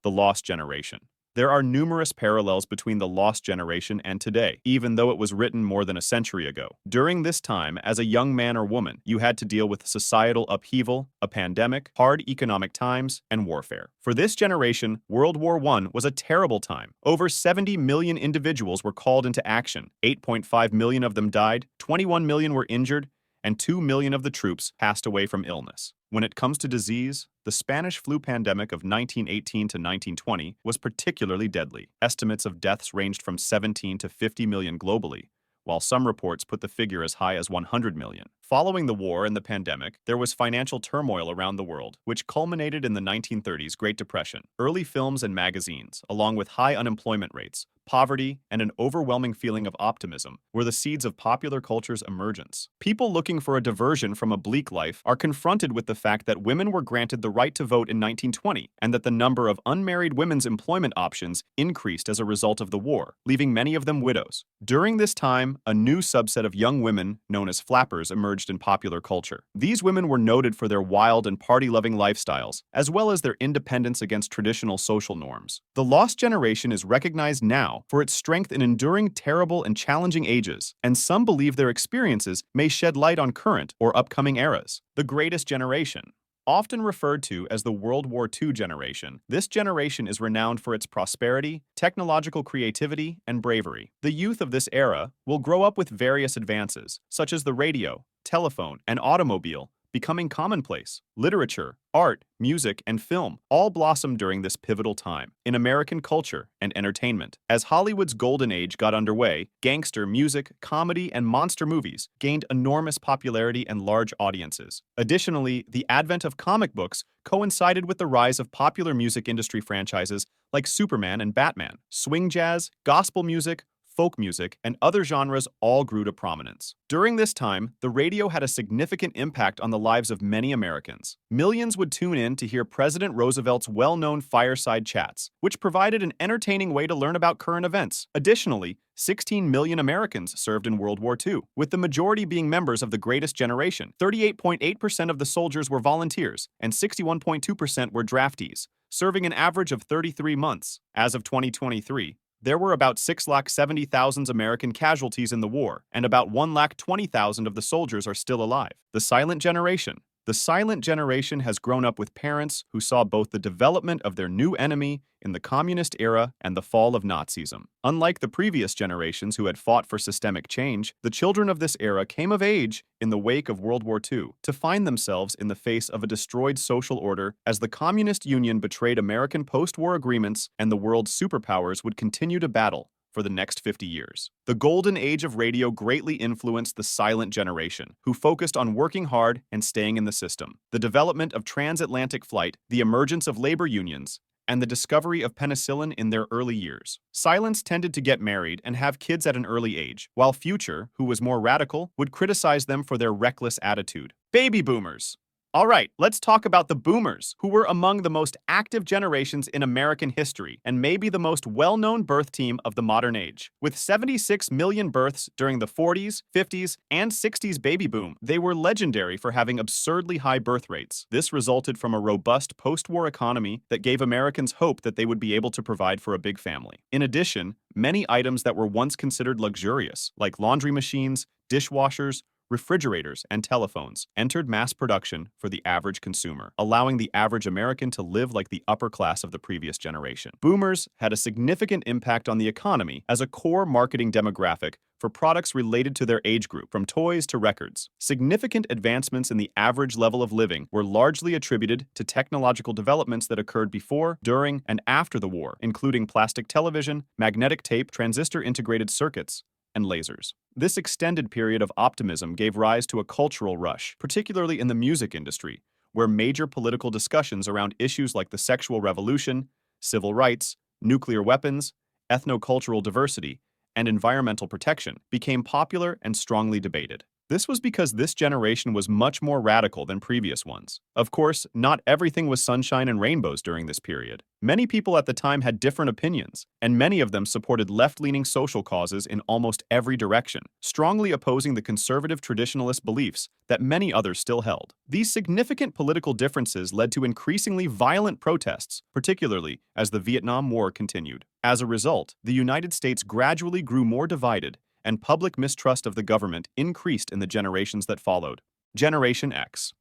The Lost Generation. There are numerous parallels between the Lost Generation and today, even though it was written more than a century ago. During this time, as a young man or woman, you had to deal with societal upheaval, a pandemic, hard economic times, and warfare. For this generation, World War I was a terrible time. Over 70 million individuals were called into action. 8.5 million of them died, 21 million were injured, and 2 million of the troops passed away from illness. When it comes to disease, the Spanish flu pandemic of 1918 to 1920 was particularly deadly. Estimates of deaths ranged from 17 to 50 million globally, while some reports put the figure as high as 100 million. Following the war and the pandemic, there was financial turmoil around the world, which culminated in the 1930s Great Depression. Early films and magazines, along with high unemployment rates, poverty, and an overwhelming feeling of optimism were the seeds of popular culture's emergence. People looking for a diversion from a bleak life are confronted with the fact that women were granted the right to vote in 1920 and that the number of unmarried women's employment options increased as a result of the war, leaving many of them widows. During this time, a new subset of young women, known as flappers, emerged in popular culture. These women were noted for their wild and party-loving lifestyles, as well as their independence against traditional social norms. The Lost Generation is recognized now for its strength in enduring terrible and challenging ages, and some believe their experiences may shed light on current or upcoming eras. The Greatest Generation. Often referred to as the World War II generation, this generation is renowned for its prosperity, technological creativity, and bravery. The youth of this era will grow up with various advances, such as the radio, telephone, and automobile, becoming commonplace. Literature, art, music, and film all blossomed during this pivotal time in American culture and entertainment. As Hollywood's golden age got underway, gangster music, comedy, and monster movies gained enormous popularity and large audiences. Additionally, the advent of comic books coincided with the rise of popular music industry franchises like Superman and Batman. Swing jazz, gospel music, folk music, and other genres all grew to prominence. During this time, the radio had a significant impact on the lives of many Americans. Millions would tune in to hear President Roosevelt's well-known fireside chats, which provided an entertaining way to learn about current events. Additionally, 16 million Americans served in World War II, with the majority being members of the Greatest Generation. 38.8% of the soldiers were volunteers, and 61.2% were draftees, serving an average of 33 months. As of 2023, there were about 670,000 American casualties in the war, and about 120,000 of the soldiers are still alive. The Silent Generation. The Silent Generation has grown up with parents who saw both the development of their new enemy in the communist era and the fall of Nazism. Unlike the previous generations who had fought for systemic change, the children of this era came of age in the wake of World War II to find themselves in the face of a destroyed social order as the Communist Union betrayed American post-war agreements and the world's superpowers would continue to battle for the next 50 years. The golden age of radio greatly influenced the Silent Generation, who focused on working hard and staying in the system. The development of transatlantic flight, the emergence of labor unions, and the discovery of penicillin in their early years. Silents tended to get married and have kids at an early age, while Future, who was more radical, would criticize them for their reckless attitude. Baby boomers. All right, let's talk about the boomers, who were among the most active generations in American history and maybe the most well-known birth team of the modern age. With 76 million births during the 40s, 50s, and 60s baby boom, they were legendary for having absurdly high birth rates. This resulted from a robust post-war economy that gave Americans hope that they would be able to provide for a big family. In addition, many items that were once considered luxurious, like laundry machines, dishwashers, refrigerators, and telephones entered mass production for the average consumer, allowing the average American to live like the upper class of the previous generation. Boomers had a significant impact on the economy as a core marketing demographic for products related to their age group, from toys to records. Significant advancements in the average level of living were largely attributed to technological developments that occurred before, during, and after the war, including plastic television, magnetic tape, transistor-integrated circuits, and lasers. This extended period of optimism gave rise to a cultural rush, particularly in the music industry, where major political discussions around issues like the sexual revolution, civil rights, nuclear weapons, ethnocultural diversity, and environmental protection became popular and strongly debated. This was because this generation was much more radical than previous ones. Of course, not everything was sunshine and rainbows during this period. Many people at the time had different opinions, and many of them supported left-leaning social causes in almost every direction, strongly opposing the conservative traditionalist beliefs that many others still held. These significant political differences led to increasingly violent protests, particularly as the Vietnam War continued. As a result, the United States gradually grew more divided, and public mistrust of the government increased in the generations that followed. Generation X.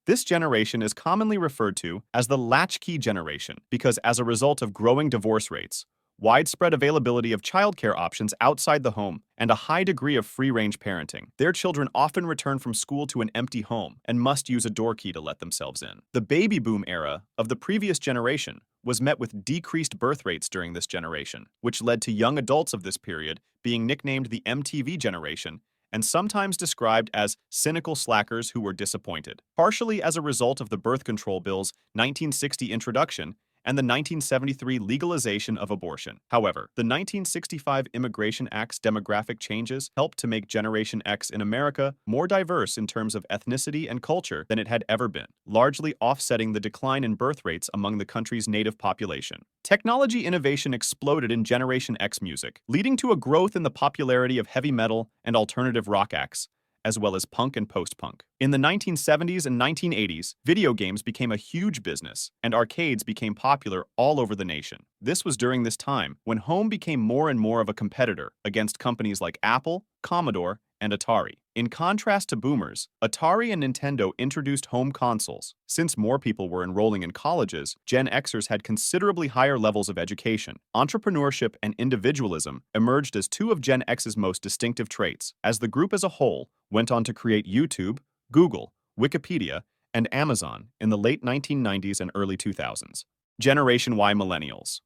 This generation is commonly referred to as the latchkey generation because as a result of growing divorce rates, widespread availability of childcare options outside the home, and a high degree of free-range parenting, their children often return from school to an empty home and must use a door key to let themselves in. The baby boom era of the previous generation was met with decreased birth rates during this generation, which led to young adults of this period being nicknamed the MTV generation and sometimes described as cynical slackers who were disappointed, partially as a result of the birth control bill's 1960 introduction and the 1973 legalization of abortion. However, the 1965 Immigration Act's demographic changes helped to make Generation X in America more diverse in terms of ethnicity and culture than it had ever been, largely offsetting the decline in birth rates among the country's native population. Technology innovation exploded in Generation X music, leading to a growth in the popularity of heavy metal and alternative rock acts, as well as punk and post-punk. In the 1970s and 1980s, video games became a huge business, and arcades became popular all over the nation. This was during this time when home became more and more of a competitor against companies like Apple, Commodore, and Atari. In contrast to boomers, Atari and Nintendo introduced home consoles. Since more people were enrolling in colleges, Gen Xers had considerably higher levels of education. Entrepreneurship and individualism emerged as two of Gen X's most distinctive traits, as the group as a whole went on to create YouTube, Google, Wikipedia, and Amazon in the late 1990s and early 2000s. Generation Y Millennials.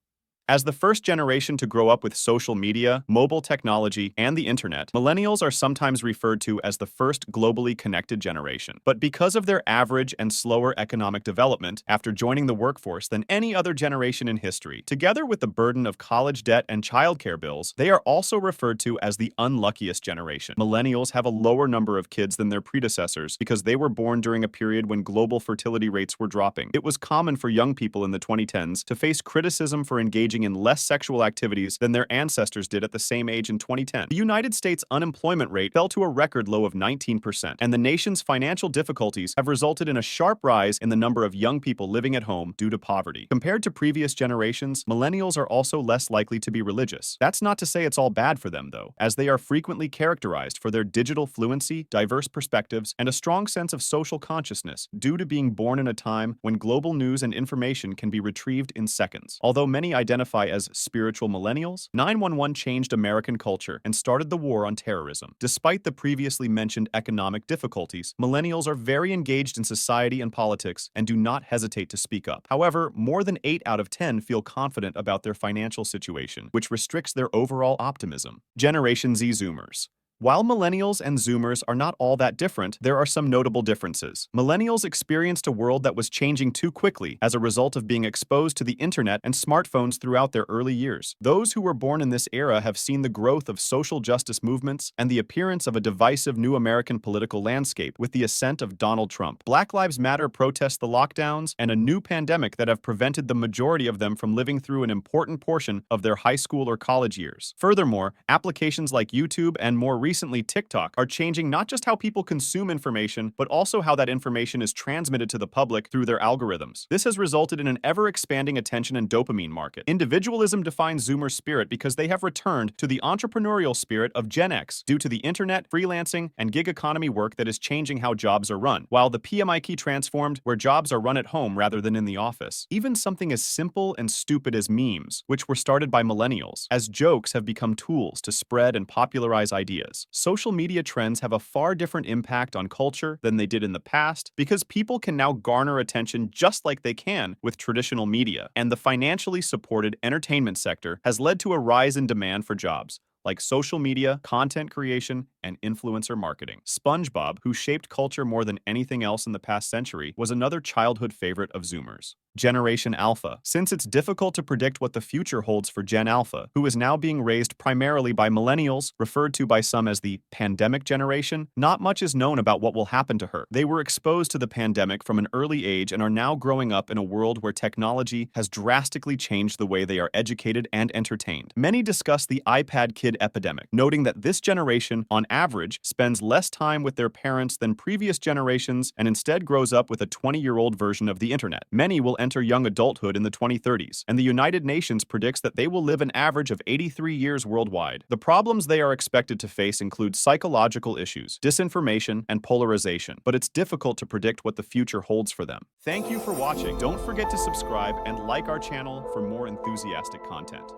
As the first generation to grow up with social media, mobile technology, and the internet, millennials are sometimes referred to as the first globally connected generation. But because of their average and slower economic development after joining the workforce than any other generation in history, together with the burden of college debt and childcare bills, they are also referred to as the unluckiest generation. Millennials have a lower number of kids than their predecessors because they were born during a period when global fertility rates were dropping. It was common for young people in the 2010s to face criticism for engaging in less sexual activities than their ancestors did at the same age in 2010. The United States unemployment rate fell to a record low of 19%, and the nation's financial difficulties have resulted in a sharp rise in the number of young people living at home due to poverty. Compared to previous generations, millennials are also less likely to be religious. That's not to say it's all bad for them, though, as they are frequently characterized for their digital fluency, diverse perspectives, and a strong sense of social consciousness due to being born in a time when global news and information can be retrieved in seconds. Although many identify as spiritual millennials, 911 changed American culture and started the war on terrorism. Despite the previously mentioned economic difficulties, millennials are very engaged in society and politics and do not hesitate to speak up. However, more than 8 out of 10 feel confident about their financial situation, which restricts their overall optimism. Generation Z Zoomers. While millennials and Zoomers are not all that different, there are some notable differences. Millennials experienced a world that was changing too quickly as a result of being exposed to the internet and smartphones throughout their early years. Those who were born in this era have seen the growth of social justice movements and the appearance of a divisive new American political landscape with the ascent of Donald Trump. Black Lives Matter protests the lockdowns and a new pandemic that have prevented the majority of them from living through an important portion of their high school or college years. Furthermore, applications like YouTube and more recently TikTok are changing not just how people consume information, but also how that information is transmitted to the public through their algorithms. This has resulted in an ever-expanding attention and dopamine market. Individualism defines Zoomer spirit because they have returned to the entrepreneurial spirit of Gen X due to the internet, freelancing, and gig economy work that is changing how jobs are run, while the PMI key transformed where jobs are run at home rather than in the office. Even something as simple and stupid as memes, which were started by millennials, as jokes have become tools to spread and popularize ideas. Social media trends have a far different impact on culture than they did in the past because people can now garner attention just like they can with traditional media, and the financially supported entertainment sector has led to a rise in demand for jobs like social media, content creation, and influencer marketing. SpongeBob, who shaped culture more than anything else in the past century, was another childhood favorite of Zoomers. Generation Alpha. Since it's difficult to predict what the future holds for Gen Alpha, who is now being raised primarily by millennials, referred to by some as the pandemic generation, not much is known about what will happen to her. They were exposed to the pandemic from an early age and are now growing up in a world where technology has drastically changed the way they are educated and entertained. Many discuss the iPad kid epidemic, noting that this generation, on average, spends less time with their parents than previous generations and instead grows up with a 20-year-old version of the internet. Many will enter young adulthood in the 2030s, and the United Nations predicts that they will live an average of 83 years worldwide. The problems they are expected to face include psychological issues, disinformation, and polarization, but it's difficult to predict what the future holds for them. Thank you for watching. Don't forget to subscribe and like our channel for more enthusiastic content.